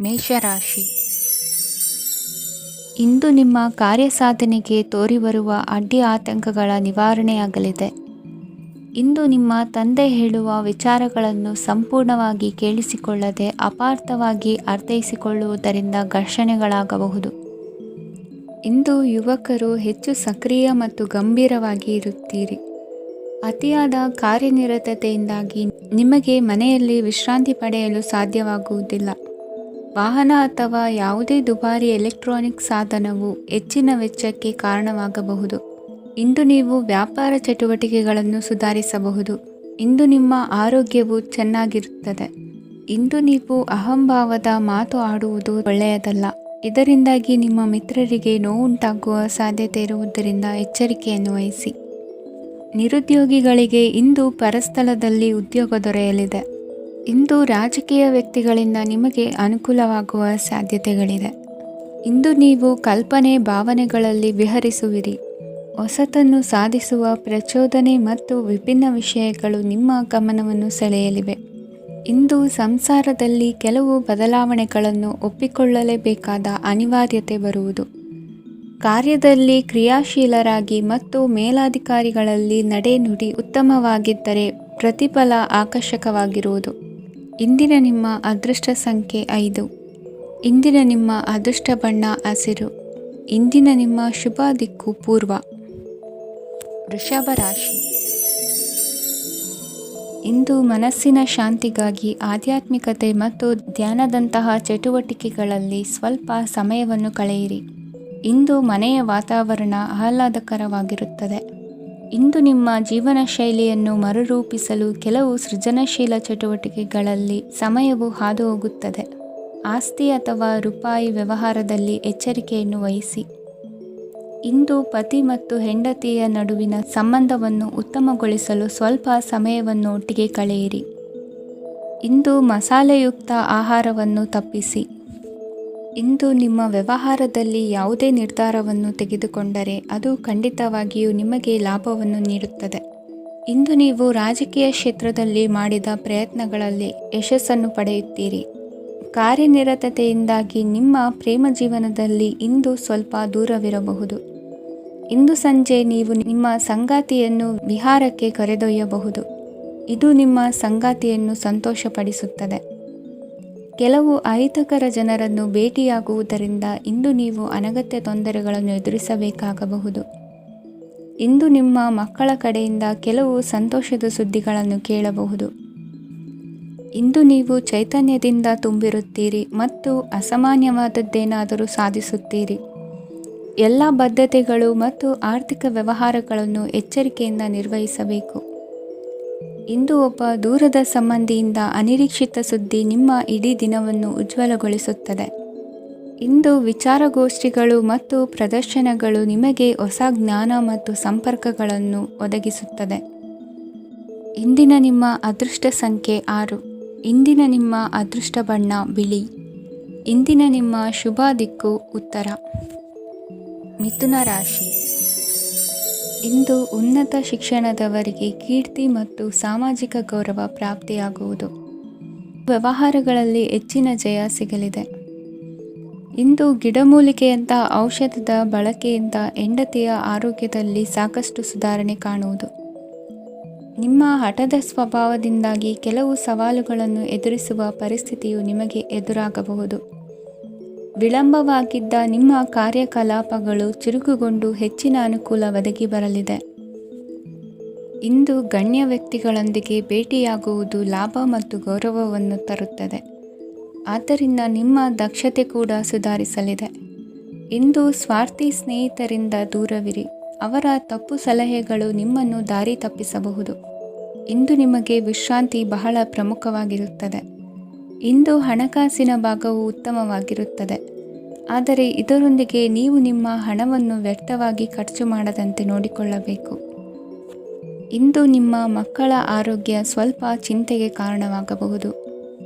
ಮೇಷರಾಶಿ. ಇಂದು ನಿಮ್ಮ ಕಾರ್ಯಸಾಧನೆಗೆ ತೋರಿಬರುವ ಅಡ್ಡಿ ಆತಂಕಗಳ ನಿವಾರಣೆಯಾಗಲಿದೆ. ಇಂದು ನಿಮ್ಮ ತಂದೆ ಹೇಳುವ ವಿಚಾರಗಳನ್ನು ಸಂಪೂರ್ಣವಾಗಿ ಕೇಳಿಸಿಕೊಳ್ಳದೆ ಅಪಾರ್ಥವಾಗಿ ಅರ್ಥೈಸಿಕೊಳ್ಳುವುದರಿಂದ ಘರ್ಷಣೆಗಳಾಗಬಹುದು. ಇಂದು ಯುವಕರು ಹೆಚ್ಚು ಸಕ್ರಿಯ ಮತ್ತು ಗಂಭೀರವಾಗಿ ಇರುತ್ತೀರಿ. ಅತಿಯಾದ ಕಾರ್ಯನಿರತತೆಯಿಂದಾಗಿ ನಿಮಗೆ ಮನೆಯಲ್ಲಿ ವಿಶ್ರಾಂತಿ ಪಡೆಯಲು ಸಾಧ್ಯವಾಗುವುದಿಲ್ಲ. ವಾಹನ ಅಥವಾ ಯಾವುದೇ ದುಬಾರಿ ಎಲೆಕ್ಟ್ರಾನಿಕ್ ಸಾಧನವು ಹೆಚ್ಚಿನ ವೆಚ್ಚಕ್ಕೆ ಕಾರಣವಾಗಬಹುದು. ಇಂದು ನೀವು ವ್ಯಾಪಾರ ಚಟುವಟಿಕೆಗಳನ್ನು ಸುಧಾರಿಸಬಹುದು. ಇಂದು ನಿಮ್ಮ ಆರೋಗ್ಯವು ಚೆನ್ನಾಗಿರುತ್ತದೆ. ಇಂದು ನೀವು ಅಹಂಭಾವದ ಮಾತು ಆಡುವುದು ಒಳ್ಳೆಯದಲ್ಲ. ಇದರಿಂದಾಗಿ ನಿಮ್ಮ ಮಿತ್ರರಿಗೆ ನೋವುಂಟಾಗುವ ಸಾಧ್ಯತೆ ಇರುವುದರಿಂದ ಎಚ್ಚರಿಕೆಯನ್ನು ವಹಿಸಿ. ನಿರುದ್ಯೋಗಿಗಳಿಗೆ ಇಂದು ಪರಸ್ಥಳದಲ್ಲಿ ಉದ್ಯೋಗ ದೊರೆಯಲಿದೆ. ಇಂದು ರಾಜಕೀಯ ವ್ಯಕ್ತಿಗಳಿಂದ ನಿಮಗೆ ಅನುಕೂಲವಾಗುವ ಸಾಧ್ಯತೆಗಳಿದೆ. ಇಂದು ನೀವು ಕಲ್ಪನೆ ಭಾವನೆಗಳಲ್ಲಿ ವಿಹರಿಸುವಿರಿ. ಹೊಸತನ್ನು ಸಾಧಿಸುವ ಪ್ರಚೋದನೆ ಮತ್ತು ವಿಭಿನ್ನ ವಿಷಯಗಳು ನಿಮ್ಮ ಗಮನವನ್ನು ಸೆಳೆಯಲಿವೆ. ಇಂದು ಸಂಸಾರದಲ್ಲಿ ಕೆಲವು ಬದಲಾವಣೆಗಳನ್ನು ಒಪ್ಪಿಕೊಳ್ಳಲೇಬೇಕಾದ ಅನಿವಾರ್ಯತೆ ಬರುವುದು. ಕಾರ್ಯದಲ್ಲಿ ಕ್ರಿಯಾಶೀಲರಾಗಿ ಮತ್ತು ಮೇಲಾಧಿಕಾರಿಗಳಲ್ಲಿ ನಡೆನುಡಿ ಉತ್ತಮವಾಗಿದ್ದರೆ ಪ್ರತಿಫಲ ಆಕರ್ಷಕವಾಗಿರುವುದು. ಇಂದಿನ ನಿಮ್ಮ ಅದೃಷ್ಟ ಸಂಖ್ಯೆ 5. ಇಂದಿನ ನಿಮ್ಮ ಅದೃಷ್ಟ ಬಣ್ಣ ಹಸಿರು. ಇಂದಿನ ನಿಮ್ಮ ಶುಭ ದಿಕ್ಕು ಪೂರ್ವ. ವೃಷಭ ರಾಶಿ. ಇಂದು ಮನಸ್ಸಿನ ಶಾಂತಿಗಾಗಿ ಆಧ್ಯಾತ್ಮಿಕತೆ ಮತ್ತು ಧ್ಯಾನದಂತಹ ಚಟುವಟಿಕೆಗಳಲ್ಲಿ ಸ್ವಲ್ಪ ಸಮಯವನ್ನು ಕಳೆಯಿರಿ. ಇಂದು ಮನೆಯ ವಾತಾವರಣ ಆಹ್ಲಾದಕರವಾಗಿರುತ್ತದೆ. ಇಂದು ನಿಮ್ಮ ಜೀವನ ಶೈಲಿಯನ್ನು ಮರುರೂಪಿಸಲು ಕೆಲವು ಸೃಜನಶೀಲ ಚಟುವಟಿಕೆಗಳಲ್ಲಿ ಸಮಯವು ಹಾದುಹೋಗುತ್ತದೆ. ಆಸ್ತಿ ಅಥವಾ ರೂಪಾಯಿ ವ್ಯವಹಾರದಲ್ಲಿ ಎಚ್ಚರಿಕೆಯನ್ನು ವಹಿಸಿ. ಇಂದು ಪತಿ ಮತ್ತು ಹೆಂಡತಿಯ ನಡುವಿನ ಸಂಬಂಧವನ್ನು ಉತ್ತಮಗೊಳಿಸಲು ಸ್ವಲ್ಪ ಸಮಯವನ್ನು ಒಟ್ಟಿಗೆ ಕಳೆಯಿರಿ. ಇಂದು ಮಸಾಲೆಯುಕ್ತ ಆಹಾರವನ್ನು ತಪ್ಪಿಸಿ. ಇಂದು ನಿಮ್ಮ ವ್ಯವಹಾರದಲ್ಲಿ ಯಾವುದೇ ನಿರ್ಧಾರವನ್ನು ತೆಗೆದುಕೊಂಡರೆ ಅದು ಖಂಡಿತವಾಗಿಯೂ ನಿಮಗೆ ಲಾಭವನ್ನು ನೀಡುತ್ತದೆ. ಇಂದು ನೀವು ರಾಜಕೀಯ ಕ್ಷೇತ್ರದಲ್ಲಿ ಮಾಡಿದ ಪ್ರಯತ್ನಗಳಲ್ಲಿ ಯಶಸ್ಸನ್ನು ಪಡೆಯುತ್ತೀರಿ. ಕಾರ್ಯನಿರತತೆಯಿಂದಾಗಿ ನಿಮ್ಮ ಪ್ರೇಮ ಜೀವನದಲ್ಲಿ ಇಂದು ಸ್ವಲ್ಪ ದೂರವಿರಬಹುದು. ಇಂದು ಸಂಜೆ ನೀವು ನಿಮ್ಮ ಸಂಗಾತಿಯನ್ನು ವಿಹಾರಕ್ಕೆ ಕರೆದೊಯ್ಯಬಹುದು. ಇದು ನಿಮ್ಮ ಸಂಗಾತಿಯನ್ನು ಸಂತೋಷಪಡಿಸುತ್ತದೆ. ಕೆಲವು ಅಹಿತಕರ ಜನರನ್ನು ಭೇಟಿಯಾಗುವುದರಿಂದ ಇಂದು ನೀವು ಅನಗತ್ಯ ತೊಂದರೆಗಳನ್ನು ಎದುರಿಸಬೇಕಾಗಬಹುದು. ಇಂದು ನಿಮ್ಮ ಮಕ್ಕಳ ಕಡೆಯಿಂದ ಕೆಲವು ಸಂತೋಷದ ಸುದ್ದಿಗಳನ್ನು ಕೇಳಬಹುದು. ಇಂದು ನೀವು ಚೈತನ್ಯದಿಂದ ತುಂಬಿರುತ್ತೀರಿ ಮತ್ತು ಅಸಾಮಾನ್ಯವಾದದ್ದೇನಾದರೂ ಸಾಧಿಸುತ್ತೀರಿ. ಎಲ್ಲ ಬದ್ಧತೆಗಳು ಮತ್ತು ಆರ್ಥಿಕ ವ್ಯವಹಾರಗಳನ್ನು ಎಚ್ಚರಿಕೆಯಿಂದ ನಿರ್ವಹಿಸಬೇಕು. ಇಂದು ಒಬ್ಬ ದೂರದ ಸಂಬಂಧಿಯಿಂದ ಅನಿರೀಕ್ಷಿತ ಸುದ್ದಿ ನಿಮ್ಮ ಇಡೀ ದಿನವನ್ನು ಉಜ್ವಲಗೊಳಿಸುತ್ತದೆ. ಇಂದು ವಿಚಾರಗೋಷ್ಠಿಗಳು ಮತ್ತು ಪ್ರದರ್ಶನಗಳು ನಿಮಗೆ ಹೊಸ ಜ್ಞಾನ ಮತ್ತು ಸಂಪರ್ಕಗಳನ್ನು ಒದಗಿಸುತ್ತದೆ. ಇಂದಿನ ನಿಮ್ಮ ಅದೃಷ್ಟ ಸಂಖ್ಯೆ 6. ಇಂದಿನ ನಿಮ್ಮ ಅದೃಷ್ಟ ಬಣ್ಣ ಬಿಳಿ. ಇಂದಿನ ನಿಮ್ಮ ಶುಭ ದಿಕ್ಕು ಉತ್ತರ. ಮಿಥುನ ರಾಶಿ. ಇಂದು ಉನ್ನತ ಶಿಕ್ಷಣದವರಿಗೆ ಕೀರ್ತಿ ಮತ್ತು ಸಾಮಾಜಿಕ ಗೌರವ ಪ್ರಾಪ್ತಿಯಾಗುವುದು. ವ್ಯವಹಾರಗಳಲ್ಲಿ ಹೆಚ್ಚಿನ ಜಯ ಸಿಗಲಿದೆ. ಇಂದು ಗಿಡಮೂಲಿಕೆಯಂಥ ಔಷಧದ ಬಳಕೆಯಿಂದ ಹೆಂಡತಿಯ ಆರೋಗ್ಯದಲ್ಲಿ ಸಾಕಷ್ಟು ಸುಧಾರಣೆ ಕಾಣುವುದು. ನಿಮ್ಮ ಹಠದ ಸ್ವಭಾವದಿಂದಾಗಿ ಕೆಲವು ಸವಾಲುಗಳನ್ನು ಎದುರಿಸುವ ಪರಿಸ್ಥಿತಿಯು ನಿಮಗೆ ಎದುರಾಗಬಹುದು. ವಿಳಂಬವಾಗಿದ್ದ ನಿಮ್ಮ ಕಾರ್ಯಕಲಾಪಗಳು ಚುರುಕುಗೊಂಡು ಹೆಚ್ಚಿನ ಅನುಕೂಲ ಒದಗಿ ಬರಲಿದೆ. ಇಂದು ಗಣ್ಯ ವ್ಯಕ್ತಿಗಳೊಂದಿಗೆ ಭೇಟಿಯಾಗುವುದು ಲಾಭ ಮತ್ತು ಗೌರವವನ್ನು ತರುತ್ತದೆ. ಆದ್ದರಿಂದ ನಿಮ್ಮ ದಕ್ಷತೆ ಕೂಡ ಸುಧಾರಿಸಲಿದೆ. ಇಂದು ಸ್ವಾರ್ಥಿ ಸ್ನೇಹಿತರಿಂದ ದೂರವಿರಿ. ಅವರ ತಪ್ಪು ಸಲಹೆಗಳು ನಿಮ್ಮನ್ನು ದಾರಿ ತಪ್ಪಿಸಬಹುದು. ಇಂದು ನಿಮಗೆ ವಿಶ್ರಾಂತಿ ಬಹಳ ಪ್ರಮುಖವಾಗಿರುತ್ತದೆ. ಇಂದು ಹಣಕಾಸಿನ ಭಾಗವು ಉತ್ತಮವಾಗಿರುತ್ತದೆ. ಆದರೆ ಇದರೊಂದಿಗೆ ನೀವು ನಿಮ್ಮ ಹಣವನ್ನು ವ್ಯರ್ಥವಾಗಿ ಖರ್ಚು ಮಾಡದಂತೆ ನೋಡಿಕೊಳ್ಳಬೇಕು. ಇಂದು ನಿಮ್ಮ ಮಕ್ಕಳ ಆರೋಗ್ಯ ಸ್ವಲ್ಪ ಚಿಂತೆಗೆ ಕಾರಣವಾಗಬಹುದು.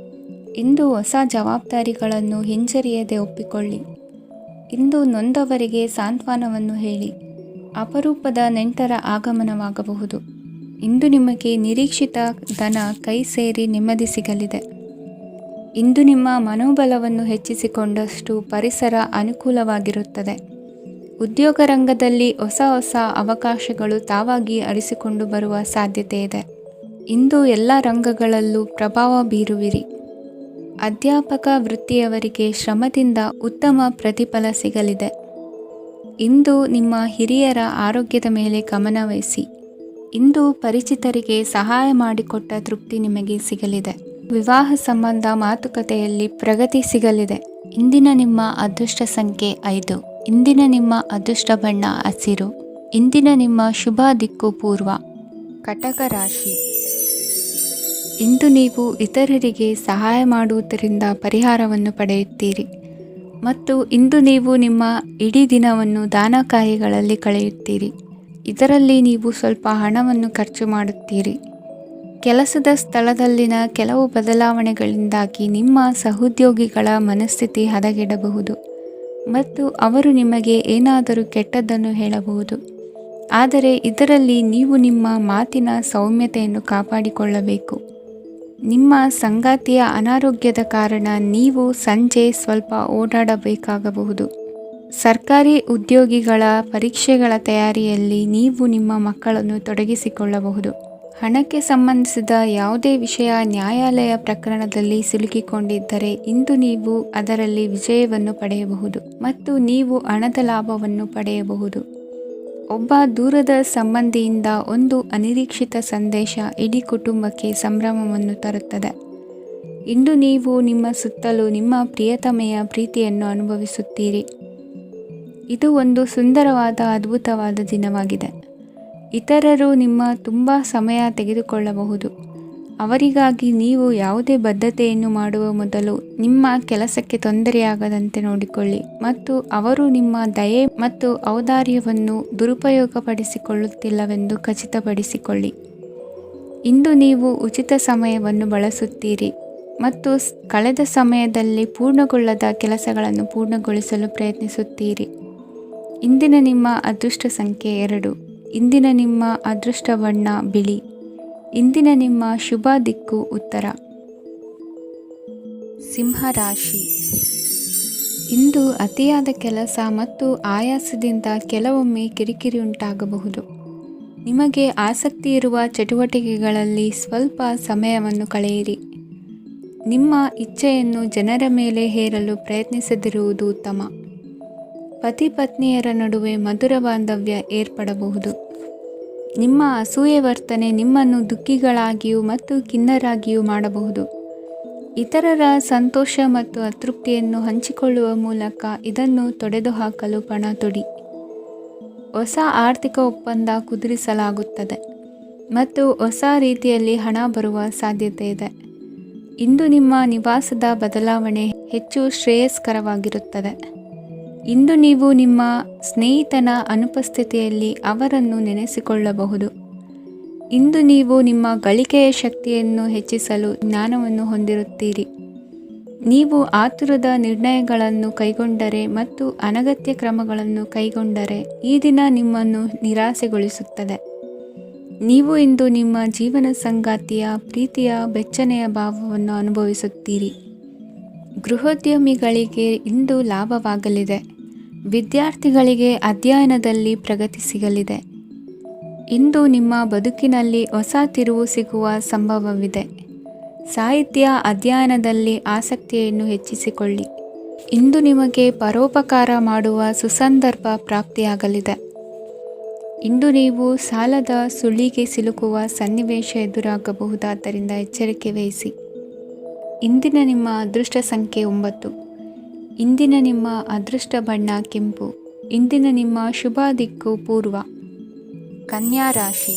ಇಂದು ಹೊಸ ಜವಾಬ್ದಾರಿಗಳನ್ನು ಹಿಂಜರಿಯದೆ ಒಪ್ಪಿಕೊಳ್ಳಿ. ಇಂದು ನೊಂದವರಿಗೆ ಸಾಂತ್ವನವನ್ನು ಹೇಳಿ. ಅಪರೂಪದ ನೆಂಟರ ಆಗಮನವಾಗಬಹುದು. ಇಂದು ನಿಮಗೆ ನಿರೀಕ್ಷಿತ ಧನ ಕೈ ಸೇರಿ ನೆಮ್ಮದಿ ಸಿಗಲಿದೆ. ಇಂದು ನಿಮ್ಮ ಮನೋಬಲವನ್ನು ಹೆಚ್ಚಿಸಿಕೊಂಡಷ್ಟು ಪರಿಸರ ಅನುಕೂಲವಾಗಿರುತ್ತದೆ. ಉದ್ಯೋಗ ರಂಗದಲ್ಲಿ ಹೊಸ ಹೊಸ ಅವಕಾಶಗಳು ತಾವಾಗಿ ಅರಿಸಿಕೊಂಡು ಬರುವ ಸಾಧ್ಯತೆ ಇದೆ. ಇಂದು ಎಲ್ಲ ರಂಗಗಳಲ್ಲೂ ಪ್ರಭಾವ ಬೀರುವಿರಿ. ಅಧ್ಯಾಪಕ ವೃತ್ತಿಯವರಿಗೆ ಶ್ರಮದಿಂದ ಉತ್ತಮ ಪ್ರತಿಫಲ ಸಿಗಲಿದೆ. ಇಂದು ನಿಮ್ಮ ಹಿರಿಯರ ಆರೋಗ್ಯದ ಮೇಲೆ ಗಮನವಹಿಸಿ. ಇಂದು ಪರಿಚಿತರಿಗೆ ಸಹಾಯ ಮಾಡಿಕೊಟ್ಟ ತೃಪ್ತಿ ನಿಮಗೆ ಸಿಗಲಿದೆ. ವಿವಾಹ ಸಂಬಂಧ ಮಾತುಕತೆಯಲ್ಲಿ ಪ್ರಗತಿ ಸಿಗಲಿದೆ. ಇಂದಿನ ನಿಮ್ಮ ಅದೃಷ್ಟ ಸಂಖ್ಯೆ 5. ಇಂದಿನ ನಿಮ್ಮ ಅದೃಷ್ಟ ಬಣ್ಣ ಹಸಿರು. ಇಂದಿನ ನಿಮ್ಮ ಶುಭ ದಿಕ್ಕು ಪೂರ್ವ. ಕಟಕ ರಾಶಿ. ಇಂದು ನೀವು ಇತರರಿಗೆ ಸಹಾಯ ಮಾಡುವುದರಿಂದ ಪರಿಹಾರವನ್ನು ಪಡೆಯುತ್ತೀರಿ ಮತ್ತು ಇಂದು ನೀವು ನಿಮ್ಮ ಇಡೀ ದಿನವನ್ನು ದಾನ ಕಾರ್ಯಗಳಲ್ಲಿ ಕಳೆಯುತ್ತೀರಿ. ಇದರಲ್ಲಿ ನೀವು ಸ್ವಲ್ಪ ಹಣವನ್ನು ಖರ್ಚು ಮಾಡುತ್ತೀರಿ. ಕೆಲಸದ ಸ್ಥಳದಲ್ಲಿನ ಕೆಲವು ಬದಲಾವಣೆಗಳಿಂದಾಗಿ ನಿಮ್ಮ ಸಹೋದ್ಯೋಗಿಗಳ ಮನಸ್ಥಿತಿ ಹದಗೆಡಬಹುದು ಮತ್ತು ಅವರು ನಿಮಗೆ ಏನಾದರೂ ಕೆಟ್ಟದ್ದನ್ನು ಹೇಳಬಹುದು. ಆದರೆ ಇದರಲ್ಲಿ ನೀವು ನಿಮ್ಮ ಮಾತಿನ ಸೌಮ್ಯತೆಯನ್ನು ಕಾಪಾಡಿಕೊಳ್ಳಬೇಕು. ನಿಮ್ಮ ಸಂಗಾತಿಯ ಅನಾರೋಗ್ಯದ ಕಾರಣ ನೀವು ಸಂಜೆ ಸ್ವಲ್ಪ ಓಡಾಡಬೇಕಾಗಬಹುದು. ಸರ್ಕಾರಿ ಉದ್ಯೋಗಿಗಳ ಪರೀಕ್ಷೆಗಳ ತಯಾರಿಯಲ್ಲಿ ನೀವು ನಿಮ್ಮ ಮಕ್ಕಳನ್ನು ತೊಡಗಿಸಿಕೊಳ್ಳಬಹುದು. ಹಣಕ್ಕೆ ಸಂಬಂಧಿಸಿದ ಯಾವುದೇ ವಿಷಯ ನ್ಯಾಯಾಲಯ ಪ್ರಕರಣದಲ್ಲಿ ಸಿಲುಕಿಕೊಂಡಿದ್ದರೆ ಇಂದು ನೀವು ಅದರಲ್ಲಿ ವಿಜಯವನ್ನು ಪಡೆಯಬಹುದು ಮತ್ತು ನೀವು ಹಣದ ಲಾಭವನ್ನು ಪಡೆಯಬಹುದು. ಒಬ್ಬ ದೂರದ ಸಂಬಂಧಿಯಿಂದ ಒಂದು ಅನಿರೀಕ್ಷಿತ ಸಂದೇಶ ಇಡೀ ಕುಟುಂಬಕ್ಕೆ ಸಂಭ್ರಮವನ್ನು ತರುತ್ತದೆ. ಇಂದು ನೀವು ನಿಮ್ಮ ಸುತ್ತಲೂ ನಿಮ್ಮ ಪ್ರಿಯತಮೆಯ ಪ್ರೀತಿಯನ್ನು ಅನುಭವಿಸುತ್ತೀರಿ. ಇದು ಒಂದು ಸುಂದರವಾದ ಅದ್ಭುತವಾದ ದಿನವಾಗಿದೆ. ಇತರರು ನಿಮ್ಮ ತುಂಬ ಸಮಯ ತೆಗೆದುಕೊಳ್ಳಬಹುದು. ಅವರಿಗಾಗಿ ನೀವು ಯಾವುದೇ ಬದ್ಧತೆಯನ್ನು ಮಾಡುವ ಮೊದಲು ನಿಮ್ಮ ಕೆಲಸಕ್ಕೆ ತೊಂದರೆಯಾಗದಂತೆ ನೋಡಿಕೊಳ್ಳಿ ಮತ್ತು ಅವರು ನಿಮ್ಮ ದಯೆ ಮತ್ತು ಔದಾರ್ಯವನ್ನು ದುರುಪಯೋಗಪಡಿಸಿಕೊಳ್ಳುತ್ತಿಲ್ಲವೆಂದು ಖಚಿತಪಡಿಸಿಕೊಳ್ಳಿ. ಇಂದು ನೀವು ಉಚಿತ ಸಮಯವನ್ನು ಬಳಸುತ್ತೀರಿ ಮತ್ತು ಕಳೆದ ಸಮಯದಲ್ಲಿ ಪೂರ್ಣಗೊಳ್ಳದ ಕೆಲಸಗಳನ್ನು ಪೂರ್ಣಗೊಳಿಸಲು ಪ್ರಯತ್ನಿಸುತ್ತೀರಿ. ಇಂದಿನ ನಿಮ್ಮ ಅದೃಷ್ಟ ಸಂಖ್ಯೆ 2. ಇಂದಿನ ನಿಮ್ಮ ಅದೃಷ್ಟ ಬಣ್ಣ ಬಿಳಿ. ಇಂದಿನ ನಿಮ್ಮ ಶುಭ ದಿಕ್ಕು ಉತ್ತರ. ಸಿಂಹರಾಶಿ. ಇಂದು ಅತಿಯಾದ ಕೆಲಸ ಮತ್ತು ಆಯಾಸದಿಂದ ಕೆಲವೊಮ್ಮೆ ಕಿರಿಕಿರಿ ಉಂಟಾಗಬಹುದು. ನಿಮಗೆ ಆಸಕ್ತಿ ಇರುವ ಚಟುವಟಿಕೆಗಳಲ್ಲಿ ಸ್ವಲ್ಪ ಸಮಯವನ್ನು ಕಳೆಯಿರಿ. ನಿಮ್ಮ ಇಚ್ಛೆಯನ್ನು ಜನರ ಮೇಲೆ ಹೇರಲು ಪ್ರಯತ್ನಿಸದಿರುವುದು ಉತ್ತಮ. ಪತಿ ಪತ್ನಿಯರ ನಡುವೆ ಮಧುರ ಬಾಂಧವ್ಯ ಏರ್ಪಡಬಹುದು. ನಿಮ್ಮ ಅಸೂಯೆ ವರ್ತನೆ ನಿಮ್ಮನ್ನು ದುಃಖಿಗಳಾಗಿಯೂ ಮತ್ತು ಖಿನ್ನರಾಗಿಯೂ ಮಾಡಬಹುದು. ಇತರರ ಸಂತೋಷ ಮತ್ತು ಅತೃಪ್ತಿಯನ್ನು ಹಂಚಿಕೊಳ್ಳುವ ಮೂಲಕ ಇದನ್ನು ತೊಡೆದುಹಾಕಲು ಪಣ ತೊಡಿ. ಹೊಸ ಆರ್ಥಿಕ ಒಪ್ಪಂದ ಕುದುರಿಸಲಾಗುತ್ತದೆ ಮತ್ತು ಹೊಸ ರೀತಿಯಲ್ಲಿ ಹಣ ಬರುವ ಸಾಧ್ಯತೆ ಇದೆ. ಇಂದು ನಿಮ್ಮ ನಿವಾಸದ ಬದಲಾವಣೆ ಹೆಚ್ಚು ಶ್ರೇಯಸ್ಕರವಾಗಿರುತ್ತದೆ. ಇಂದು ನೀವು ನಿಮ್ಮ ಸ್ನೇಹಿತನ ಅನುಪಸ್ಥಿತಿಯಲ್ಲಿ ಅವರನ್ನು ನೆನೆಸಿಕೊಳ್ಳಬಹುದು. ಇಂದು ನೀವು ನಿಮ್ಮ ಗಳಿಕೆಯ ಶಕ್ತಿಯನ್ನು ಹೆಚ್ಚಿಸಲು ಜ್ಞಾನವನ್ನು ಹೊಂದಿರುತ್ತೀರಿ. ನೀವು ಆತುರದ ನಿರ್ಣಯಗಳನ್ನು ಕೈಗೊಂಡರೆ ಮತ್ತು ಅನಗತ್ಯ ಕ್ರಮಗಳನ್ನು ಕೈಗೊಂಡರೆ ಈ ದಿನ ನಿಮ್ಮನ್ನು ನಿರಾಸೆಗೊಳಿಸುತ್ತದೆ. ನೀವು ಇಂದು ನಿಮ್ಮ ಜೀವನ ಸಂಗಾತಿಯ ಪ್ರೀತಿಯ ಬೆಚ್ಚನೆಯ ಭಾವವನ್ನು ಅನುಭವಿಸುತ್ತೀರಿ. ಗೃಹೋದ್ಯಮಿಗಳಿಗೆ ಇಂದು ಲಾಭವಾಗಲಿದೆ. ವಿದ್ಯಾರ್ಥಿಗಳಿಗೆ ಅಧ್ಯಯನದಲ್ಲಿ ಪ್ರಗತಿ ಸಿಗಲಿದೆ. ಇಂದು ನಿಮ್ಮ ಬದುಕಿನಲ್ಲಿ ಹೊಸ ತಿರುವು ಸಿಗುವ ಸಂಭವವಿದೆ. ಸಾಹಿತ್ಯ ಅಧ್ಯಯನದಲ್ಲಿ ಆಸಕ್ತಿಯನ್ನು ಹೆಚ್ಚಿಸಿಕೊಳ್ಳಿ. ಇಂದು ನಿಮಗೆ ಪರೋಪಕಾರ ಮಾಡುವ ಸುಸಂದರ್ಭ ಪ್ರಾಪ್ತಿಯಾಗಲಿದೆ. ಇಂದು ನೀವು ಸಾಲದ ಸುಳಿಗೆ ಸಿಲುಕುವ ಸನ್ನಿವೇಶ ಎದುರಾಗಬಹುದಾದ್ದರಿಂದ ಎಚ್ಚರಿಕೆ ವಹಿಸಿ. ಇಂದಿನ ನಿಮ್ಮ ಅದೃಷ್ಟ ಸಂಖ್ಯೆ 9. ಇಂದಿನ ನಿಮ್ಮ ಅದೃಷ್ಟ ಬಣ್ಣ ಕೆಂಪು. ಇಂದಿನ ನಿಮ್ಮ ಶುಭ ದಿಕ್ಕು ಪೂರ್ವ. ಕನ್ಯಾ ರಾಶಿ.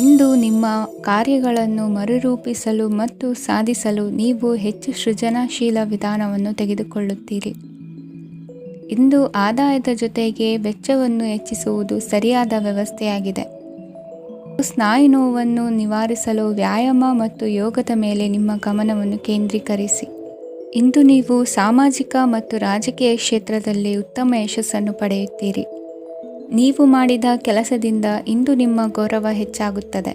ಇಂದು ನಿಮ್ಮ ಕಾರ್ಯಗಳನ್ನು ಮರುರೂಪಿಸಲು ಮತ್ತು ಸಾಧಿಸಲು ನೀವು ಹೆಚ್ಚು ಸೃಜನಶೀಲ ವಿಧಾನವನ್ನು ತೆಗೆದುಕೊಳ್ಳುತ್ತೀರಿ. ಇಂದು ಆದಾಯದ ಜೊತೆಗೆ ವೆಚ್ಚವನ್ನು ಹೆಚ್ಚಿಸುವುದು ಸರಿಯಾದ ವ್ಯವಸ್ಥೆಯಾಗಿದೆ. ಸ್ನಾಯು ನೋವನ್ನು ನಿವಾರಿಸಲು ವ್ಯಾಯಾಮ ಮತ್ತು ಯೋಗದ ಮೇಲೆ ನಿಮ್ಮ ಗಮನವನ್ನು ಕೇಂದ್ರೀಕರಿಸಿ. ಇಂದು ನೀವು ಸಾಮಾಜಿಕ ಮತ್ತು ರಾಜಕೀಯ ಕ್ಷೇತ್ರದಲ್ಲಿ ಉತ್ತಮ ಯಶಸ್ಸನ್ನು ಪಡೆಯುತ್ತೀರಿ. ನೀವು ಮಾಡಿದ ಕೆಲಸದಿಂದ ಇಂದು ನಿಮ್ಮ ಗೌರವ ಹೆಚ್ಚಾಗುತ್ತದೆ.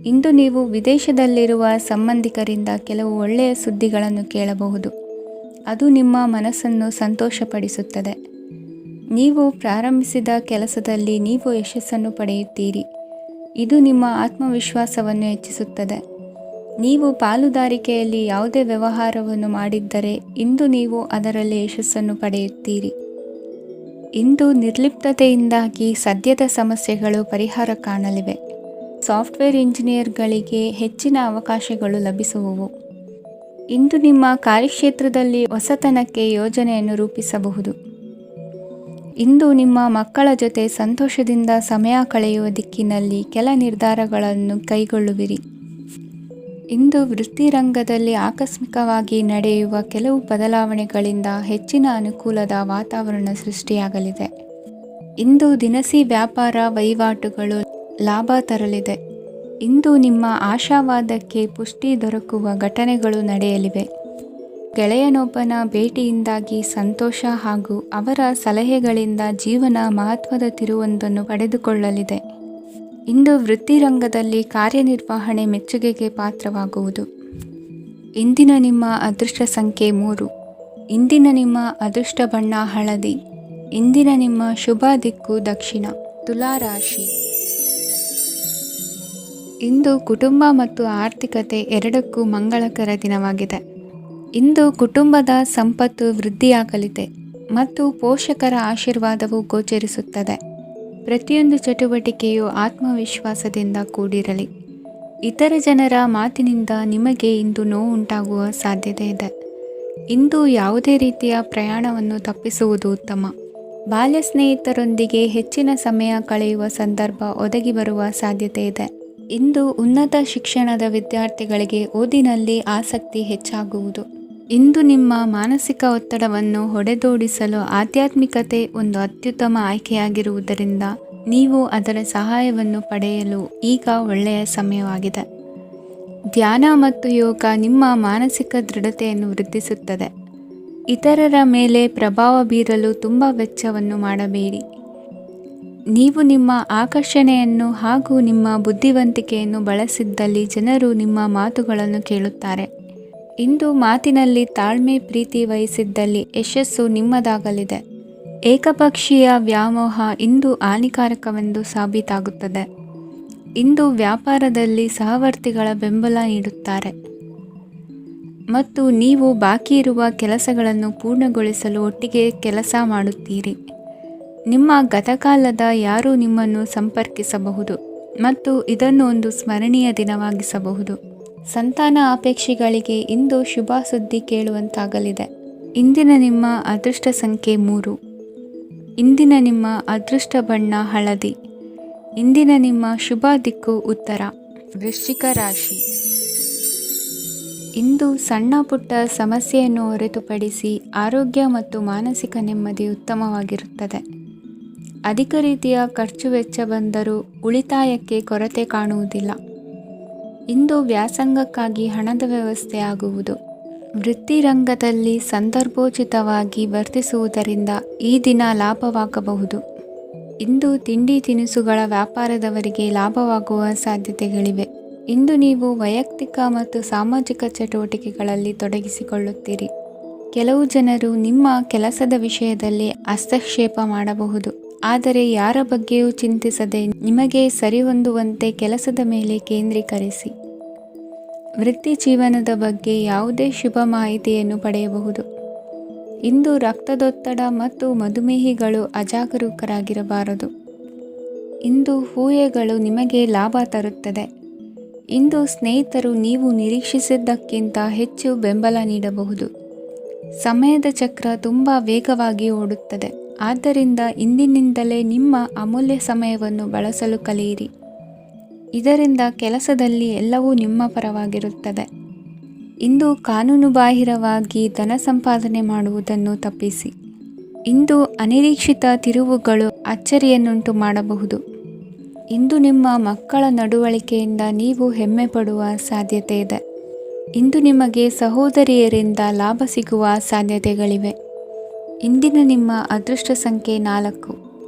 ಇಂದು ನೀವು ವಿದೇಶದಲ್ಲಿರುವ ಸಂಬಂಧಿಕರಿಂದ ಕೆಲವು ಒಳ್ಳೆಯ ಸುದ್ದಿಗಳನ್ನು ಕೇಳಬಹುದು. ಅದು ನಿಮ್ಮ ಮನಸ್ಸನ್ನು ಸಂತೋಷಪಡಿಸುತ್ತದೆ. ನೀವು ಪ್ರಾರಂಭಿಸಿದ ಕೆಲಸದಲ್ಲಿ ನೀವು ಯಶಸ್ಸನ್ನು ಪಡೆಯುತ್ತೀರಿ. ಇದು ನಿಮ್ಮ ಆತ್ಮವಿಶ್ವಾಸವನ್ನು ಹೆಚ್ಚಿಸುತ್ತದೆ. ನೀವು ಪಾಲುದಾರಿಕೆಯಲ್ಲಿ ಯಾವುದೇ ವ್ಯವಹಾರವನ್ನು ಮಾಡಿದ್ದರೆ ಇಂದು ನೀವು ಅದರಲ್ಲಿ ಯಶಸ್ಸನ್ನು ಪಡೆಯುತ್ತೀರಿ. ಇಂದು ನಿರ್ಲಿಪ್ತತೆಯಿಂದಾಗಿ ಸದ್ಯದ ಸಮಸ್ಯೆಗಳು ಪರಿಹಾರ ಕಾಣಲಿವೆ. ಸಾಫ್ಟ್ವೇರ್ ಇಂಜಿನಿಯರ್ಗಳಿಗೆ ಹೆಚ್ಚಿನ ಅವಕಾಶಗಳು ಲಭಿಸುವವು. ಇಂದು ನಿಮ್ಮ ಕಾರ್ಯಕ್ಷೇತ್ರದಲ್ಲಿ ಹೊಸತನಕ್ಕೆ ಯೋಜನೆಯನ್ನು ರೂಪಿಸಬಹುದು. ಇಂದು ನಿಮ್ಮ ಮಕ್ಕಳ ಜೊತೆ ಸಂತೋಷದಿಂದ ಸಮಯ ಕಳೆಯುವ ದಿಕ್ಕಿನಲ್ಲಿ ಕೆಲ ನಿರ್ಧಾರಗಳನ್ನು ಕೈಗೊಳ್ಳುವಿರಿ. ಇಂದು ವೃತ್ತಿರಂಗದಲ್ಲಿ ಆಕಸ್ಮಿಕವಾಗಿ ನಡೆಯುವ ಕೆಲವು ಬದಲಾವಣೆಗಳಿಂದ ಹೆಚ್ಚಿನ ಅನುಕೂಲದ ವಾತಾವರಣ ಸೃಷ್ಟಿಯಾಗಲಿದೆ. ಇಂದು ದಿನಸಿ ವ್ಯಾಪಾರ ವಹಿವಾಟುಗಳು ಲಾಭ ತರಲಿದೆ. ಇಂದು ನಿಮ್ಮ ಆಶಾವಾದಕ್ಕೆ ಪುಷ್ಟಿ ದೊರಕುವ ಘಟನೆಗಳು ನಡೆಯಲಿವೆ. ಗೆಳೆಯನೊಬ್ಬನ ಭೇಟಿಯಿಂದಾಗಿ ಸಂತೋಷ ಹಾಗೂ ಅವರ ಸಲಹೆಗಳಿಂದ ಜೀವನ ಮಹತ್ವದ ತಿರುವೊಂದನ್ನು ಪಡೆದುಕೊಳ್ಳಲಿದೆ. ಇಂದು ವೃತ್ತಿರಂಗದಲ್ಲಿ ಕಾರ್ಯನಿರ್ವಹಣೆ ಮೆಚ್ಚುಗೆಗೆ ಪಾತ್ರವಾಗುವುದು. ಇಂದಿನ ನಿಮ್ಮ ಅದೃಷ್ಟ ಸಂಖ್ಯೆ 3. ಇಂದಿನ ನಿಮ್ಮ ಅದೃಷ್ಟ ಬಣ್ಣ ಹಳದಿ. ಇಂದಿನ ನಿಮ್ಮ ಶುಭ ದಿಕ್ಕು ದಕ್ಷಿಣ. ತುಲಾ ರಾಶಿ. ಇಂದು ಕುಟುಂಬ ಮತ್ತು ಆರ್ಥಿಕತೆ ಎರಡಕ್ಕೂ ಮಂಗಳಕರ ದಿನವಾಗಿದೆ. ಇಂದು ಕುಟುಂಬದ ಸಂಪತ್ತು ವೃದ್ಧಿಯಾಗಲಿದೆ ಮತ್ತು ಪೋಷಕರ ಆಶೀರ್ವಾದವು ಗೋಚರಿಸುತ್ತದೆ. ಪ್ರತಿಯೊಂದು ಚಟುವಟಿಕೆಯು ಆತ್ಮವಿಶ್ವಾಸದಿಂದ ಕೂಡಿರಲಿ. ಇತರ ಜನರ ಮಾತಿನಿಂದ ನಿಮಗೆ ಇಂದು ನೋವುಂಟಾಗುವ ಸಾಧ್ಯತೆ ಇದೆ. ಇಂದು ಯಾವುದೇ ರೀತಿಯ ಪ್ರಯಾಣವನ್ನು ತಪ್ಪಿಸುವುದು ಉತ್ತಮ. ಬಾಲ್ಯ ಸ್ನೇಹಿತರೊಂದಿಗೆ ಹೆಚ್ಚಿನ ಸಮಯ ಕಳೆಯುವ ಸಂದರ್ಭ ಒದಗಿ ಬರುವ ಸಾಧ್ಯತೆ ಇದೆ. ಇಂದು ಉನ್ನತ ಶಿಕ್ಷಣದ ವಿದ್ಯಾರ್ಥಿಗಳಿಗೆ ಓದಿನಲ್ಲಿ ಆಸಕ್ತಿ ಹೆಚ್ಚಾಗುವುದು. ಇಂದು ನಿಮ್ಮ ಮಾನಸಿಕ ಒತ್ತಡವನ್ನು ಹೊಡೆದೋಡಿಸಲು ಆಧ್ಯಾತ್ಮಿಕತೆ ಒಂದು ಅತ್ಯುತ್ತಮ ಆಯ್ಕೆಯಾಗಿರುವುದರಿಂದ ನೀವು ಅದರ ಸಹಾಯವನ್ನು ಪಡೆಯಲು ಈಗ ಒಳ್ಳೆಯ ಸಮಯವಾಗಿದೆ. ಧ್ಯಾನ ಮತ್ತು ಯೋಗ ನಿಮ್ಮ ಮಾನಸಿಕ ದೃಢತೆಯನ್ನು ವೃದ್ಧಿಸುತ್ತದೆ. ಇತರರ ಮೇಲೆ ಪ್ರಭಾವ ಬೀರಲು ತುಂಬ ವೆಚ್ಚವನ್ನು ಮಾಡಬೇಡಿ. ನೀವು ನಿಮ್ಮ ಆಕರ್ಷಣೆಯನ್ನು ಹಾಗೂ ನಿಮ್ಮ ಬುದ್ಧಿವಂತಿಕೆಯನ್ನು ಬಳಸಿದ್ದಲ್ಲಿ ಜನರು ನಿಮ್ಮ ಮಾತುಗಳನ್ನು ಕೇಳುತ್ತಾರೆ. ಇಂದು ಮಾತಿನಲ್ಲಿ ತಾಳ್ಮೆ ಪ್ರೀತಿ ವಹಿಸಿದ್ದಲ್ಲಿ ಯಶಸ್ಸು ನಿಮ್ಮದಾಗಲಿದೆ. ಏಕಪಕ್ಷೀಯ ವ್ಯಾಮೋಹ ಇಂದು ಹಾನಿಕಾರಕವೆಂದು ಸಾಬೀತಾಗುತ್ತದೆ. ಇಂದು ವ್ಯಾಪಾರದಲ್ಲಿ ಸಹವರ್ತಿಗಳ ಬೆಂಬಲ ನೀಡುತ್ತಾರೆ ಮತ್ತು ನೀವು ಬಾಕಿ ಇರುವ ಕೆಲಸಗಳನ್ನು ಪೂರ್ಣಗೊಳಿಸಲು ಒಟ್ಟಿಗೆ ಕೆಲಸ ಮಾಡುತ್ತೀರಿ. ನಿಮ್ಮ ಗತಕಾಲದ ಯಾರೂ ನಿಮ್ಮನ್ನು ಸಂಪರ್ಕಿಸಬಹುದು ಮತ್ತು ಇದನ್ನು ಒಂದು ಸ್ಮರಣೀಯ ದಿನವಾಗಿಸಬಹುದು. ಸಂತಾನ ಅಪೇಕ್ಷಿಗಳಿಗೆ ಇಂದು ಶುಭ ಸುದ್ದಿ ಕೇಳುವಂತಾಗಲಿದೆ. ಇಂದಿನ ನಿಮ್ಮ ಅದೃಷ್ಟ ಸಂಖ್ಯೆ 3. ಇಂದಿನ ನಿಮ್ಮ ಅದೃಷ್ಟ ಬಣ್ಣ ಹಳದಿ. ಇಂದಿನ ನಿಮ್ಮ ಶುಭ ದಿಕ್ಕು ಉತ್ತರ. ವೃಶ್ಚಿಕ ರಾಶಿ. ಇಂದು ಸಣ್ಣ ಪುಟ್ಟ ಸಮಸ್ಯೆಯನ್ನು ಹೊರತುಪಡಿಸಿ ಆರೋಗ್ಯ ಮತ್ತು ಮಾನಸಿಕ ನೆಮ್ಮದಿ ಉತ್ತಮವಾಗಿರುತ್ತದೆ. ಅಧಿಕ ರೀತಿಯ ಖರ್ಚು ವೆಚ್ಚ ಬಂದರೂ ಉಳಿತಾಯಕ್ಕೆ ಕೊರತೆ ಕಾಣುವುದಿಲ್ಲ. ಇಂದು ವ್ಯಾಸಂಗಕ್ಕಾಗಿ ಹಣದ ವ್ಯವಸ್ಥೆ ಆಗುವುದು. ವೃತ್ತಿರಂಗದಲ್ಲಿ ಸಂದರ್ಭೋಚಿತವಾಗಿ ವರ್ತಿಸುವುದರಿಂದ ಈ ದಿನ ಲಾಭವಾಗಬಹುದು. ಇಂದು ತಿಂಡಿ ತಿನಿಸುಗಳ ವ್ಯಾಪಾರದವರಿಗೆ ಲಾಭವಾಗುವ ಸಾಧ್ಯತೆಗಳಿವೆ. ಇಂದು ನೀವು ವೈಯಕ್ತಿಕ ಮತ್ತು ಸಾಮಾಜಿಕ ಚಟುವಟಿಕೆಗಳಲ್ಲಿ ತೊಡಗಿಸಿಕೊಳ್ಳುತ್ತೀರಿ. ಕೆಲವು ಜನರು ನಿಮ್ಮ ಕೆಲಸದ ವಿಷಯದಲ್ಲಿ ಹಸ್ತಕ್ಷೇಪ ಮಾಡಬಹುದು. ಆದರೆ ಯಾರ ಬಗ್ಗೆಯೂ ಚಿಂತಿಸದೆ ನಿಮಗೆ ಸರಿಹೊಂದುವಂತೆ ಕೆಲಸದ ಮೇಲೆ ಕೇಂದ್ರೀಕರಿಸಿ. ವೃತ್ತಿ ಜೀವನದ ಬಗ್ಗೆ ಯಾವುದೇ ಶುಭ ಮಾಹಿತಿಯನ್ನು ಪಡೆಯಬಹುದು. ಇಂದು ರಕ್ತದೊತ್ತಡ ಮತ್ತು ಮಧುಮೇಹಿಗಳು ಅಜಾಗರೂಕರಾಗಿರಬಾರದು. ಇಂದು ಊಹೆಗಳು ನಿಮಗೆ ಲಾಭ ತರುತ್ತದೆ. ಇಂದು ಸ್ನೇಹಿತರು ನೀವು ನಿರೀಕ್ಷಿಸಿದ್ದಕ್ಕಿಂತ ಹೆಚ್ಚು ಬೆಂಬಲ ನೀಡಬಹುದು. ಸಮಯದ ಚಕ್ರ ತುಂಬ ವೇಗವಾಗಿ ಓಡುತ್ತದೆ. ಆದ್ದರಿಂದ ಇಂದಿನಿಂದಲೇ ನಿಮ್ಮ ಅಮೂಲ್ಯ ಸಮಯವನ್ನು ಬಳಸಲು ಕಲಿಯಿರಿ. ಇದರಿಂದ ಕೆಲಸದಲ್ಲಿ ಎಲ್ಲವೂ ನಿಮ್ಮ ಪರವಾಗಿರುತ್ತದೆ. ಇಂದು ಕಾನೂನುಬಾಹಿರವಾಗಿ ಧನ ಸಂಪಾದನೆ ಮಾಡುವುದನ್ನು ತಪ್ಪಿಸಿ. ಇಂದು ಅನಿರೀಕ್ಷಿತ ತಿರುವುಗಳು ಅಚ್ಚರಿಯನ್ನುಂಟು ಮಾಡಬಹುದು. ಇಂದು ನಿಮ್ಮ ಮಕ್ಕಳ ನಡವಳಿಕೆಯಿಂದ ನೀವು ಹೆಮ್ಮೆ ಪಡುವ ಸಾಧ್ಯತೆ ಇದೆ. ಇಂದು ನಿಮಗೆ ಸಹೋದರಿಯರಿಂದ ಲಾಭ ಸಿಗುವ ಸಾಧ್ಯತೆಗಳಿವೆ. ಇಂದಿನ ನಿಮ್ಮ ಅದೃಷ್ಟ ಸಂಖ್ಯೆ 4.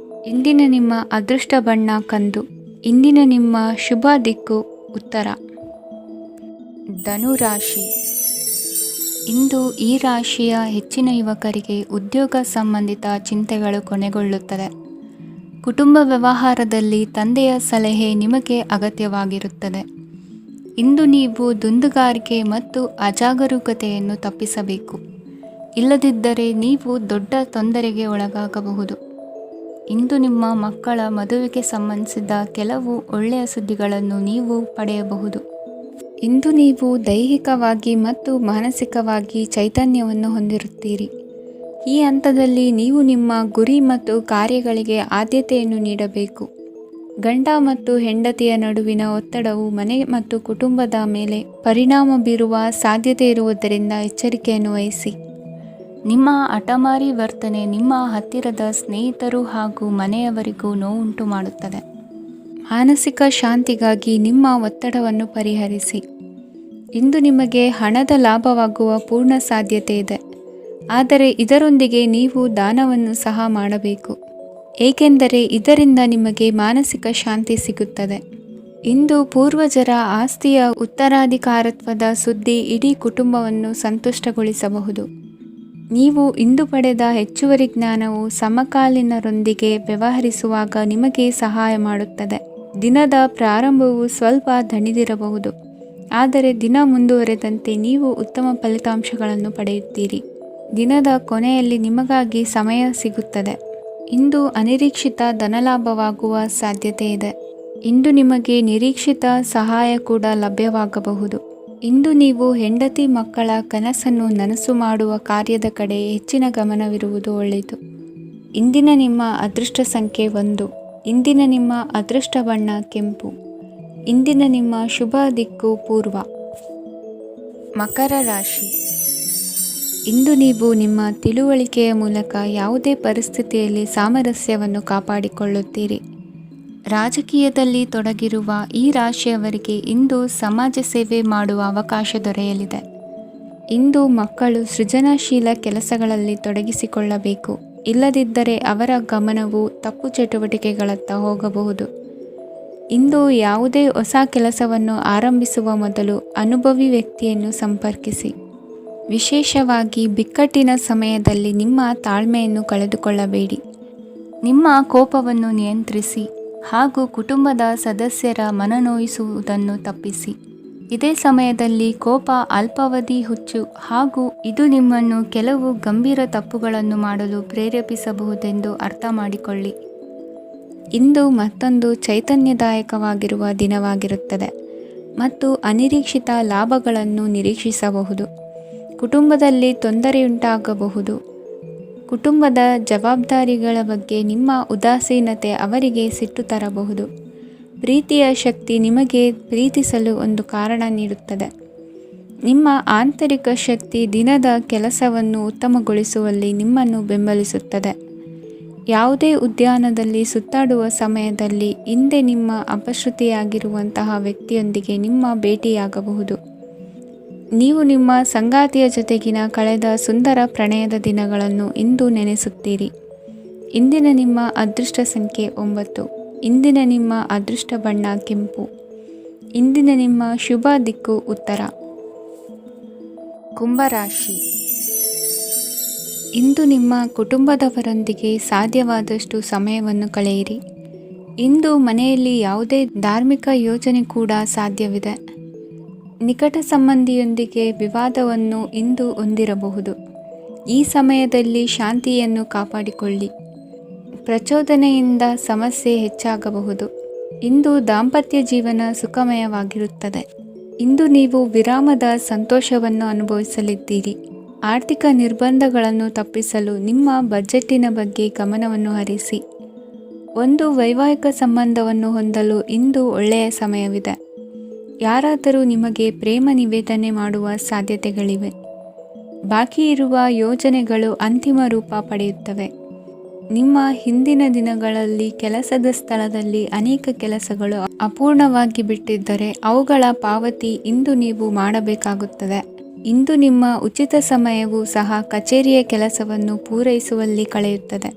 ಇಂದಿನ ನಿಮ್ಮ ಅದೃಷ್ಟ ಬಣ್ಣ ಕಂದು. ಇಂದಿನ ನಿಮ್ಮ ಶುಭ ದಿಕ್ಕು ಉತ್ತರ. ಧನುರಾಶಿ. ಇಂದು ಈ ರಾಶಿಯ ಹೆಚ್ಚಿನ ಯುವಕರಿಗೆ ಉದ್ಯೋಗ ಸಂಬಂಧಿತ ಚಿಂತೆಗಳು ಕೊನೆಗೊಳ್ಳುತ್ತದೆ. ಕುಟುಂಬ ವ್ಯವಹಾರದಲ್ಲಿ ತಂದೆಯ ಸಲಹೆ ನಿಮಗೆ ಅಗತ್ಯವಾಗಿರುತ್ತದೆ. ಇಂದು ನೀವು ದುಂದುಗಾರಿಕೆ ಮತ್ತು ಅಜಾಗರೂಕತೆಯನ್ನು ತಪ್ಪಿಸಬೇಕು. ಇಲ್ಲದಿದ್ದರೆ ನೀವು ದೊಡ್ಡ ತೊಂದರೆಗೆ ಒಳಗಾಗಬಹುದು. ಇಂದು ನಿಮ್ಮ ಮಕ್ಕಳ ಮದುವೆಗೆ ಸಂಬಂಧಿಸಿದ ಕೆಲವು ಒಳ್ಳೆಯ ಸುದ್ದಿಗಳನ್ನು ನೀವು ಪಡೆಯಬಹುದು. ಇಂದು ನೀವು ದೈಹಿಕವಾಗಿ ಮತ್ತು ಮಾನಸಿಕವಾಗಿ ಚೈತನ್ಯವನ್ನು ಹೊಂದಿರುತ್ತೀರಿ. ಈ ಹಂತದಲ್ಲಿ ನೀವು ನಿಮ್ಮ ಗುರಿ ಮತ್ತು ಕಾರ್ಯಗಳಿಗೆ ಆದ್ಯತೆಯನ್ನು ನೀಡಬೇಕು. ಗಂಡ ಮತ್ತು ಹೆಂಡತಿಯ ನಡುವಿನ ಒತ್ತಡವು ಮನೆ ಮತ್ತು ಕುಟುಂಬದ ಮೇಲೆ ಪರಿಣಾಮ ಬೀರುವ ಸಾಧ್ಯತೆ ಇರುವುದರಿಂದ ಎಚ್ಚರಿಕೆಯನ್ನು ವಹಿಸಿ. ನಿಮ್ಮ ಹಠಮಾರಿ ವರ್ತನೆ ನಿಮ್ಮ ಹತ್ತಿರದ ಸ್ನೇಹಿತರು ಹಾಗೂ ಮನೆಯವರಿಗೂ ನೋವುಂಟು ಮಾಡುತ್ತದೆ. ಮಾನಸಿಕ ಶಾಂತಿಗಾಗಿ ನಿಮ್ಮ ಒತ್ತಡವನ್ನು ಪರಿಹರಿಸಿ. ಇಂದು ನಿಮಗೆ ಹಣದ ಲಾಭವಾಗುವ ಪೂರ್ಣ ಸಾಧ್ಯತೆ ಇದೆ. ಆದರೆ ಇದರೊಂದಿಗೆ ನೀವು ದಾನವನ್ನು ಸಹ ಮಾಡಬೇಕು, ಏಕೆಂದರೆ ಇದರಿಂದ ನಿಮಗೆ ಮಾನಸಿಕ ಶಾಂತಿ ಸಿಗುತ್ತದೆ. ಇಂದು ಪೂರ್ವಜರ ಆಸ್ತಿಯ ಉತ್ತರಾಧಿಕಾರತ್ವದ ಸುದ್ದಿ ಇಡೀ ಕುಟುಂಬವನ್ನು ಸಂತುಷ್ಟಗೊಳಿಸಬಹುದು. ನೀವು ಇಂದು ಪಡೆದ ಹೆಚ್ಚುವರಿ ಜ್ಞಾನವು ಸಮಕಾಲೀನರೊಂದಿಗೆ ವ್ಯವಹರಿಸುವಾಗ ನಿಮಗೆ ಸಹಾಯ ಮಾಡುತ್ತದೆ. ದಿನದ ಪ್ರಾರಂಭವು ಸ್ವಲ್ಪ ದಣಿದಿರಬಹುದು, ಆದರೆ ದಿನ ಮುಂದುವರೆದಂತೆ ನೀವು ಉತ್ತಮ ಫಲಿತಾಂಶಗಳನ್ನು ಪಡೆಯುತ್ತೀರಿ. ದಿನದ ಕೊನೆಯಲ್ಲಿ ನಿಮಗಾಗಿ ಸಮಯ ಸಿಗುತ್ತದೆ. ಇಂದು ಅನಿರೀಕ್ಷಿತ ಧನಲಾಭವಾಗುವ ಸಾಧ್ಯತೆ ಇದೆ. ಇಂದು ನಿಮಗೆ ನಿರೀಕ್ಷಿತ ಸಹಾಯ ಕೂಡ ಲಭ್ಯವಾಗಬಹುದು. ಇಂದು ನೀವು ಹೆಂಡತಿ ಮಕ್ಕಳ ಕನಸನ್ನು ನನಸು ಮಾಡುವ ಕಾರ್ಯದ ಕಡೆ ಹೆಚ್ಚಿನ ಗಮನವಿರುವುದು ಒಳ್ಳೆಯದು. ಇಂದಿನ ನಿಮ್ಮ ಅದೃಷ್ಟ ಸಂಖ್ಯೆ 1. ಇಂದಿನ ನಿಮ್ಮ ಅದೃಷ್ಟ ಬಣ್ಣ ಕೆಂಪು. ಇಂದಿನ ನಿಮ್ಮ ಶುಭ ದಿಕ್ಕು ಪೂರ್ವ. ಮಕರ ರಾಶಿ. ಇಂದು ನೀವು ನಿಮ್ಮ ತಿಳುವಳಿಕೆಯ ಮೂಲಕ ಯಾವುದೇ ಪರಿಸ್ಥಿತಿಯಲ್ಲಿ ಸಾಮರಸ್ಯವನ್ನು ಕಾಪಾಡಿಕೊಳ್ಳುತ್ತೀರಿ. ರಾಜಕೀಯದಲ್ಲಿ ತೊಡಗಿರುವ ಈ ರಾಶಿಯವರಿಗೆ ಇಂದು ಸಮಾಜ ಸೇವೆ ಮಾಡುವ ಅವಕಾಶ ದೊರೆಯಲಿದೆ. ಇಂದು ಮಕ್ಕಳು ಸೃಜನಶೀಲ ಕೆಲಸಗಳಲ್ಲಿ ತೊಡಗಿಸಿಕೊಳ್ಳಬೇಕು. ಇಲ್ಲದಿದ್ದರೆ ಅವರ ಗಮನವು ತಪ್ಪು ಚಟುವಟಿಕೆಗಳತ್ತ ಹೋಗಬಹುದು. ಇಂದು ಯಾವುದೇ ಹೊಸ ಕೆಲಸವನ್ನು ಆರಂಭಿಸುವ ಮೊದಲು ಅನುಭವಿ ವ್ಯಕ್ತಿಯನ್ನು ಸಂಪರ್ಕಿಸಿ. ವಿಶೇಷವಾಗಿ ಬಿಕ್ಕಟ್ಟಿನ ಸಮಯದಲ್ಲಿ ನಿಮ್ಮ ತಾಳ್ಮೆಯನ್ನು ಕಳೆದುಕೊಳ್ಳಬೇಡಿ. ನಿಮ್ಮ ಕೋಪವನ್ನು ನಿಯಂತ್ರಿಸಿ ಹಾಗೂ ಕುಟುಂಬದ ಸದಸ್ಯರ ಮನನೊಯಿಸುವುದನ್ನು ತಪ್ಪಿಸಿ. ಇದೇ ಸಮಯದಲ್ಲಿ ಕೋಪ ಅಲ್ಪಾವಧಿ ಹುಚ್ಚು ಹಾಗೂ ಇದು ನಿಮ್ಮನ್ನು ಕೆಲವು ಗಂಭೀರ ತಪ್ಪುಗಳನ್ನು ಮಾಡಲು ಪ್ರೇರೇಪಿಸಬಹುದೆಂದು ಅರ್ಥ ಮಾಡಿಕೊಳ್ಳಿ. ಇಂದು ಮತ್ತೊಂದು ಚೈತನ್ಯದಾಯಕವಾಗಿರುವ ದಿನವಾಗಿರುತ್ತದೆ ಮತ್ತು ಅನಿರೀಕ್ಷಿತ ಲಾಭಗಳನ್ನು ನಿರೀಕ್ಷಿಸಬಹುದು. ಕುಟುಂಬದಲ್ಲಿ ತೊಂದರೆಯುಂಟಾಗಬಹುದು. ಕುಟುಂಬದ ಜವಾಬ್ದಾರಿಗಳ ಬಗ್ಗೆ ನಿಮ್ಮ ಉದಾಸೀನತೆ ಅವರಿಗೆ ಸಿಟ್ಟು ತರಬಹುದು. ಪ್ರೀತಿಯ ಶಕ್ತಿ ನಿಮಗೆ ಪ್ರೀತಿಸಲು ಒಂದು ಕಾರಣ ನೀಡುತ್ತದೆ. ನಿಮ್ಮ ಆಂತರಿಕ ಶಕ್ತಿ ದಿನದ ಕೆಲಸವನ್ನು ಉತ್ತಮಗೊಳಿಸುವಲ್ಲಿ ನಿಮ್ಮನ್ನು ಬೆಂಬಲಿಸುತ್ತದೆ. ಯಾವುದೇ ಉದ್ಯಾನದಲ್ಲಿ ಸುತ್ತಾಡುವ ಸಮಯದಲ್ಲಿ ಹಿಂದೆ ನಿಮ್ಮ ಅಪಶ್ರುತಿಯಾಗಿರುವಂತಹ ವ್ಯಕ್ತಿಯೊಂದಿಗೆ ನಿಮ್ಮ ಭೇಟಿಯಾಗಬಹುದು. ನೀವು ನಿಮ್ಮ ಸಂಗಾತಿಯ ಜೊತೆಗಿನ ಕಳೆದ ಸುಂದರ ಪ್ರಣಯದ ದಿನಗಳನ್ನು ಇಂದು ನೆನೆಸುತ್ತೀರಿ. ಇಂದಿನ ನಿಮ್ಮ ಅದೃಷ್ಟ ಸಂಖ್ಯೆ 9. ಇಂದಿನ ನಿಮ್ಮ ಅದೃಷ್ಟ ಬಣ್ಣ ಕೆಂಪು. ಇಂದಿನ ನಿಮ್ಮ ಶುಭ ದಿಕ್ಕು ಉತ್ತರ. ಕುಂಭರಾಶಿ. ಇಂದು ನಿಮ್ಮ ಕುಟುಂಬದವರೊಂದಿಗೆ ಸಾಧ್ಯವಾದಷ್ಟು ಸಮಯವನ್ನು ಕಳೆಯಿರಿ. ಇಂದು ಮನೆಯಲ್ಲಿ ಯಾವುದೇ ಧಾರ್ಮಿಕ ಯೋಜನೆ ಕೂಡ ಸಾಧ್ಯವಿದೆ. ನಿಕಟ ಸಂಬಂಧಿಯೊಂದಿಗೆ ವಿವಾದವನ್ನು ಇಂದು ಹೊಂದಿರಬಹುದು. ಈ ಸಮಯದಲ್ಲಿ ಶಾಂತಿಯನ್ನು ಕಾಪಾಡಿಕೊಳ್ಳಿ. ಪ್ರಚೋದನೆಯಿಂದ ಸಮಸ್ಯೆ ಹೆಚ್ಚಾಗಬಹುದು. ಇಂದು ದಾಂಪತ್ಯ ಜೀವನ ಸುಖಮಯವಾಗಿರುತ್ತದೆ. ಇಂದು ನೀವು ವಿರಾಮದ ಸಂತೋಷವನ್ನು ಅನುಭವಿಸಲಿದ್ದೀರಿ. ಆರ್ಥಿಕ ನಿರ್ಬಂಧಗಳನ್ನು ತಪ್ಪಿಸಲು ನಿಮ್ಮ ಬಜೆಟ್ಟಿನ ಬಗ್ಗೆ ಗಮನವನ್ನು ಹರಿಸಿ. ಒಂದು ವೈವಾಹಿಕ ಸಂಬಂಧವನ್ನು ಹೊಂದಲು ಇಂದು ಒಳ್ಳೆಯ ಸಮಯವಿದೆ. ಯಾರಾದರೂ ನಿಮಗೆ ಪ್ರೇಮ ನಿವೇದನೆ ಮಾಡುವ ಸಾಧ್ಯತೆಗಳಿವೆ. ಬಾಕಿ ಇರುವ ಯೋಜನೆಗಳು ಅಂತಿಮ ರೂಪ ಪಡೆಯುತ್ತವೆ. ನಿಮ್ಮ ಹಿಂದಿನ ದಿನಗಳಲ್ಲಿ ಕೆಲಸದ ಸ್ಥಳದಲ್ಲಿ ಅನೇಕ ಕೆಲಸಗಳು ಅಪೂರ್ಣವಾಗಿ ಬಿಟ್ಟಿದ್ದರೆ ಅವುಗಳ ಪಾವತಿ ಇಂದು ನೀವು ಮಾಡಬೇಕಾಗುತ್ತದೆ. ಇಂದು ನಿಮ್ಮ ಉಚಿತ ಸಮಯವು ಸಹ ಕಚೇರಿಯ ಕೆಲಸವನ್ನು ಪೂರೈಸುವಲ್ಲಿ ಕಳೆಯುತ್ತದೆ.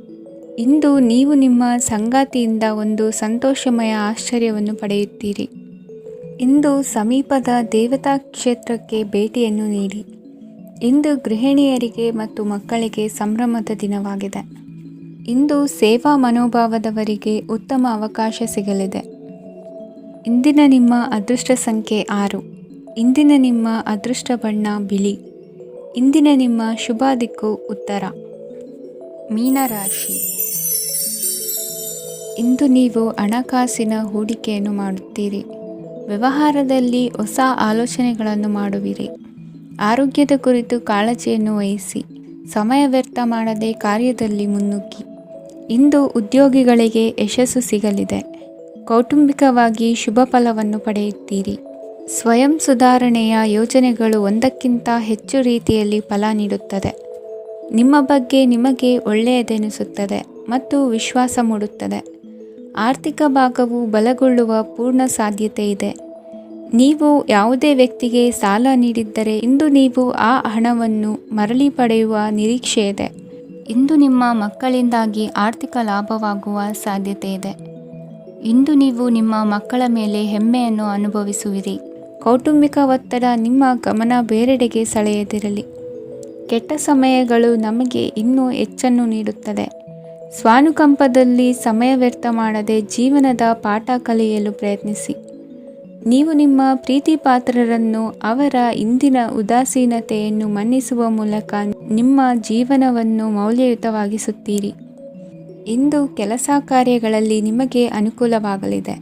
ಇಂದು ನೀವು ನಿಮ್ಮ ಸಂಗಾತಿಯಿಂದ ಒಂದು ಸಂತೋಷಮಯ ಆಶ್ಚರ್ಯವನ್ನು ಪಡೆಯುತ್ತೀರಿ. ಇಂದು ಸಮೀಪದ ದೇವತಾ ಕ್ಷೇತ್ರಕ್ಕೆ ಭೇಟಿಯನ್ನು ನೀಡಿ. ಇಂದು ಗೃಹಿಣಿಯರಿಗೆ ಮತ್ತು ಮಕ್ಕಳಿಗೆ ಸಂಭ್ರಮದ ದಿನವಾಗಿದೆ. ಇಂದು ಸೇವಾ ಮನೋಭಾವದವರಿಗೆ ಉತ್ತಮ ಅವಕಾಶ ಸಿಗಲಿದೆ. ಇಂದಿನ ನಿಮ್ಮ ಅದೃಷ್ಟ ಸಂಖ್ಯೆ 6. ಇಂದಿನ ನಿಮ್ಮ ಅದೃಷ್ಟ ಬಣ್ಣ ಬಿಳಿ. ಇಂದಿನ ನಿಮ್ಮ ಶುಭ ದಿಕ್ಕು ಉತ್ತರ. ಮೀನರಾಶಿ. ಇಂದು ನೀವು ಹಣಕಾಸಿನ ಹೂಡಿಕೆಯನ್ನು ಮಾಡುತ್ತೀರಿ. ವ್ಯವಹಾರದಲ್ಲಿ ಹೊಸ ಆಲೋಚನೆಗಳನ್ನು ಮಾಡುವಿರಿ. ಆರೋಗ್ಯದ ಕುರಿತು ಕಾಳಜಿಯನ್ನು ವಹಿಸಿ. ಸಮಯ ವ್ಯರ್ಥ ಮಾಡದೆ ಕಾರ್ಯದಲ್ಲಿ ಮುನ್ನುಗ್ಗಿ. ಇಂದು ಉದ್ಯೋಗಿಗಳಿಗೆ ಯಶಸ್ಸು ಸಿಗಲಿದೆ. ಕೌಟುಂಬಿಕವಾಗಿ ಶುಭ ಫಲವನ್ನು ಪಡೆಯುತ್ತೀರಿ. ಸ್ವಯಂ ಸುಧಾರಣೆಯ ಯೋಜನೆಗಳು ಒಂದಕ್ಕಿಂತ ಹೆಚ್ಚು ರೀತಿಯಲ್ಲಿ ಫಲ ನೀಡುತ್ತದೆ. ನಿಮ್ಮ ಬಗ್ಗೆ ನಿಮಗೆ ಒಳ್ಳೆಯದೆನಿಸುತ್ತದೆ ಮತ್ತು ವಿಶ್ವಾಸ ಮೂಡುತ್ತದೆ. ಆರ್ಥಿಕ ಭಾಗವು ಬಲಗೊಳ್ಳುವ ಪೂರ್ಣ ಸಾಧ್ಯತೆ ಇದೆ. ನೀವು ಯಾವುದೇ ವ್ಯಕ್ತಿಗೆ ಸಾಲ ನೀಡಿದ್ದರೆ ಇಂದು ನೀವು ಆ ಹಣವನ್ನು ಮರಳಿ ಪಡೆಯುವ ನಿರೀಕ್ಷೆ ಇದೆ. ಇಂದು ನಿಮ್ಮ ಮಕ್ಕಳಿಂದಾಗಿ ಆರ್ಥಿಕ ಲಾಭವಾಗುವ ಸಾಧ್ಯತೆ ಇದೆ. ಇಂದು ನೀವು ನಿಮ್ಮ ಮಕ್ಕಳ ಮೇಲೆ ಹೆಮ್ಮೆಯನ್ನು ಅನುಭವಿಸುವಿರಿ. ಕೌಟುಂಬಿಕ ಒತ್ತಡ ನಿಮ್ಮ ಗಮನ ಬೇರೆಡೆಗೆ ಸೆಳೆಯದಿರಲಿ. ಕೆಟ್ಟ ಸಮಯಗಳು ನಮಗೆ ಇನ್ನೂ ಹೆಚ್ಚನ್ನು ನೀಡುತ್ತದೆ. ಸ್ವಾನುಕಂಪದಲ್ಲಿ ಸಮಯ ವ್ಯರ್ಥ ಮಾಡದೆ ಜೀವನದ ಪಾಠ ಕಲಿಯಲು ಪ್ರಯತ್ನಿಸಿ. ನೀವು ನಿಮ್ಮ ಪ್ರೀತಿ ಪಾತ್ರರನ್ನು ಅವರ ಇಂದಿನ ಉದಾಸೀನತೆಯನ್ನು ಮನ್ನಿಸುವ ಮೂಲಕ ನಿಮ್ಮ ಜೀವನವನ್ನು ಮೌಲ್ಯಯುತವಾಗಿಸುತ್ತೀರಿ. ಇಂದು ಕೆಲಸ ಕಾರ್ಯಗಳಲ್ಲಿ ನಿಮಗೆ ಅನುಕೂಲವಾಗಲಿದೆ.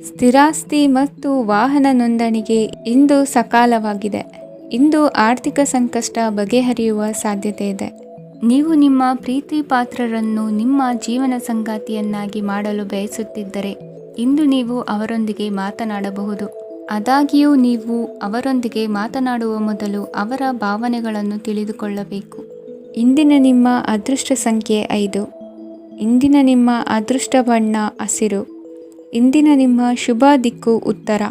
ಸ್ಥಿರಾಸ್ತಿ ಮತ್ತು ವಾಹನ ನೋಂದಣಿಗೆ ಇಂದು ಸಕಾಲವಾಗಿದೆ. ಇಂದು ಆರ್ಥಿಕ ಸಂಕಷ್ಟ ಬಗೆಹರಿಯುವ ಸಾಧ್ಯತೆ ಇದೆ. ನೀವು ನಿಮ್ಮ ಪ್ರೀತಿ ಪಾತ್ರರನ್ನು ನಿಮ್ಮ ಜೀವನ ಸಂಗಾತಿಯನ್ನಾಗಿ ಮಾಡಲು ಬಯಸುತ್ತಿದ್ದರೆ ಇಂದು ನೀವು ಅವರೊಂದಿಗೆ ಮಾತನಾಡಬಹುದು. ಆದಾಗ್ಯೂ ನೀವು ಅವರೊಂದಿಗೆ ಮಾತನಾಡುವ ಮೊದಲು ಅವರ ಭಾವನೆಗಳನ್ನು ತಿಳಿದುಕೊಳ್ಳಬೇಕು. ಇಂದಿನ ನಿಮ್ಮ ಅದೃಷ್ಟ ಸಂಖ್ಯೆ 5. ಇಂದಿನ ನಿಮ್ಮ ಅದೃಷ್ಟ ಬಣ್ಣ ಹಸಿರು. ಇಂದಿನ ನಿಮ್ಮ ಶುಭ ದಿಕ್ಕು ಉತ್ತರ.